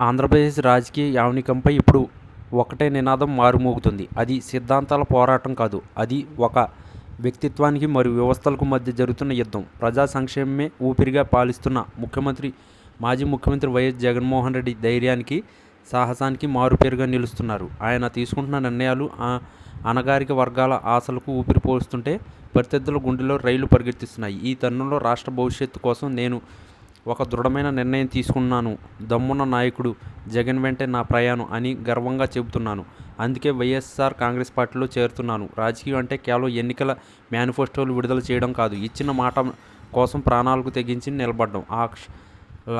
ఆంధ్రప్రదేశ్ రాజకీయ యావనికంపై ఇప్పుడు ఒకటే నినాదం మారుమోగుతుంది. అది సిద్ధాంతాల పోరాటం కాదు. అది ఒక వ్యక్తిత్వానికి మరియు వ్యవస్థలకు మధ్య జరుగుతున్న యుద్ధం. ప్రజా సంక్షేమమే ఊపిరిగా పాలిస్తున్న మాజీ ముఖ్యమంత్రి వైఎస్ జగన్మోహన్ రెడ్డి ధైర్యానికి, సాహసానికి మారుపేరుగా నిలుస్తున్నారు. ఆయన తీసుకుంటున్న నిర్ణయాలు అణగారిక వర్గాల ఆశలకు ఊపిరి పోస్తుంటే ప్రత్యర్థుల గుండెల్లో రైళ్లు పరిగెత్తిస్తున్నాయి. ఈ తరుణంలో రాష్ట్ర భవిష్యత్తు కోసం నేను ఒక దృఢమైన నిర్ణయం తీసుకున్నాను. దమ్మున్న నాయకుడు జగన్ వెంటే నా ప్రయాణం అని గర్వంగా చెబుతున్నాను. అందుకే వైఎస్ఆర్ కాంగ్రెస్ పార్టీలో చేరుతున్నాను. రాజకీయం అంటే కేవలం ఎన్నికల మేనిఫెస్టోలు విడుదల చేయడం కాదు, ఇచ్చిన మాట కోసం ప్రాణాలకు తెగించి నిలబడడం. ఆ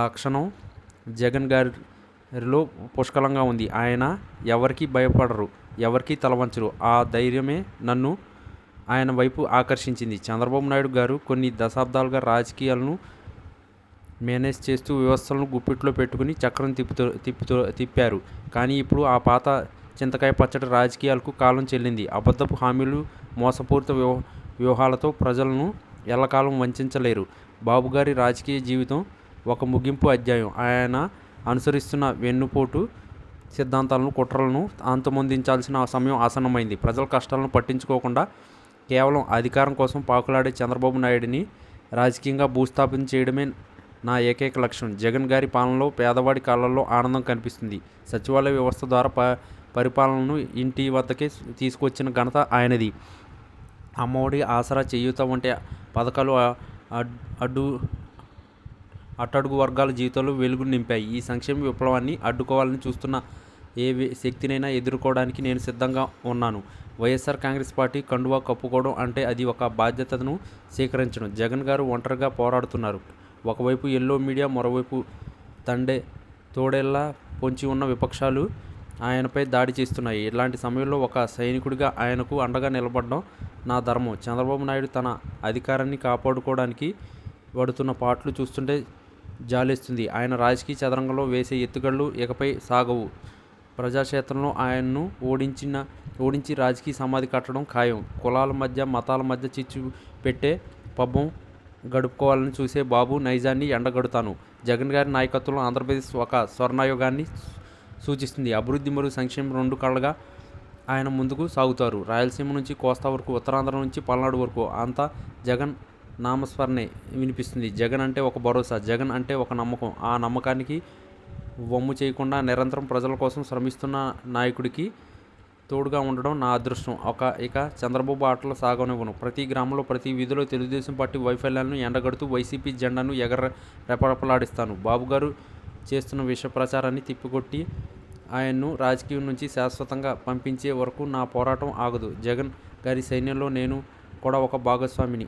లక్షణం జగన్ గారిలో పుష్కలంగా ఉంది. ఆయన ఎవరికీ భయపడరు, ఎవరికీ తలవంచరు. ఆ ధైర్యమే నన్ను ఆయన వైపు ఆకర్షించింది. చంద్రబాబు నాయుడు గారు కొన్ని దశాబ్దాలుగా రాజకీయాలను మేనేజ్ చేస్తూ వ్యవస్థలను గుప్పిట్లో పెట్టుకుని చక్రం తిప్పారు. కానీ ఇప్పుడు ఆ పాత చింతకాయ పచ్చడి రాజకీయాలకు కాలం చెల్లింది. అబద్ధపు హామీలు, మోసపూరిత వ్యూహాలతో ప్రజలను ఎల్లకాలం వంచలేరు. బాబుగారి రాజకీయ జీవితం ఒక ముగింపు అధ్యాయం. ఆయన అనుసరిస్తున్న వెన్నుపోటు సిద్ధాంతాలను, కుట్రలను అంతమొందించాల్సిన సమయం ఆసన్నమైంది. ప్రజల కష్టాలను పట్టించుకోకుండా కేవలం అధికారం కోసం పాకులాడే చంద్రబాబు నాయుడిని రాజకీయంగా భూస్థాపన చేయడమే నా ఏకైక లక్ష్యం. జగన్ గారి పాలనలో పేదవాడి కళ్ళల్లో ఆనందం కనిపిస్తుంది. సచివాలయ వ్యవస్థ ద్వారా పరిపాలనను ఇంటి వద్దకే తీసుకొచ్చిన ఘనత ఆయనది. అమ్మఒడి, ఆసరా, చేయూత వంటి పథకాలు అట్టడుగు వర్గాల జీవితాల్లో వెలుగు నింపాయి. ఈ సంక్షేమ విప్లవాన్ని అడ్డుకోవాలని చూస్తున్న ఏ శక్తినైనా ఎదుర్కోవడానికి నేను సిద్ధంగా ఉన్నాను. వైఎస్ఆర్ కాంగ్రెస్ పార్టీ కండువా కప్పుకోవడం అంటే అది ఒక బాధ్యతను స్వీకరించడం. జగన్ గారు ఒంటరిగా పోరాడుతున్నారు. ఒకవైపు ఎల్లో మీడియా, మరోవైపు తోడేళ్లా పొంచి ఉన్న విపక్షాలు ఆయనపై దాడి చేస్తున్నాయి. ఇలాంటి సమయంలో ఒక సైనికుడిగా ఆయనకు అండగా నిలబడడం నా ధర్మం. చంద్రబాబు నాయుడు తన అధికారాన్ని కాపాడుకోవడానికి పడుతున్న పాట్లు చూస్తుంటే జాలేస్తుంది. ఆయన రాజకీయ చదరంగంలో వేసే ఎత్తుగడలు ఇకపై సాగవు. ప్రజాక్షేత్రంలో ఆయన్ను ఓడించి రాజకీయ సమాధి కట్టడం ఖాయం. కులాల మధ్య, మతాల మధ్య చిచ్చు పెట్టే పబ్బం గడుపుకోవాలని చూసే బాబు నైజాన్ని ఎండగడుతాను. జగన్ గారి నాయకత్వంలో ఆంధ్రప్రదేశ్ ఒక స్వర్ణయుగాన్ని సూచిస్తుంది. అభివృద్ధి మరియు సంక్షేమం రెండు కళ్ళగా ఆయన ముందుకు సాగుతారు. రాయలసీమ నుంచి కోస్తా వరకు, ఉత్తరాంధ్ర నుంచి పల్నాడు వరకు అంతా జగన్ నామస్మరణే వినిపిస్తుంది. జగన్ అంటే ఒక భరోసా, జగన్ అంటే ఒక నమ్మకం. ఆ నమ్మకానికి వమ్ము చేయకుండా నిరంతరం ప్రజల కోసం శ్రమిస్తున్న నాయకుడికి తోడుగా ఉండడం నా అదృష్టం. ఇక చంద్రబాబు ఆటలు సాగనివ్వను. ప్రతి గ్రామంలో, ప్రతి వీధిలో తెలుగుదేశం పార్టీ వైఫల్యాలను ఎండగడుతూ వైసీపీ జెండాను రెపరెపలాడిస్తాను. బాబుగారు చేస్తున్న విష ప్రచారాన్ని తిప్పికొట్టి ఆయన్ను రాజకీయం నుంచి శాశ్వతంగా పంపించే వరకు నా పోరాటం ఆగదు. జగన్ గారి సైన్యంలో నేను కూడా ఒక భాగస్వామిని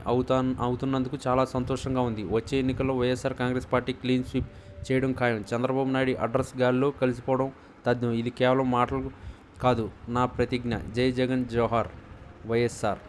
అవుతున్నందుకు చాలా సంతోషంగా ఉంది. వచ్చే ఎన్నికల్లో YSR Congress party clean sweep చేయడం ఖాయం. చంద్రబాబు నాయుడు అడ్రస్ గాల్లో కలిసిపోవడం తథ్యం. ఇది కేవలం మాటలు కాదు, నా ప్రతిజ్ఞ. జై జగన్, జోహార్ వైఎస్ఆర్.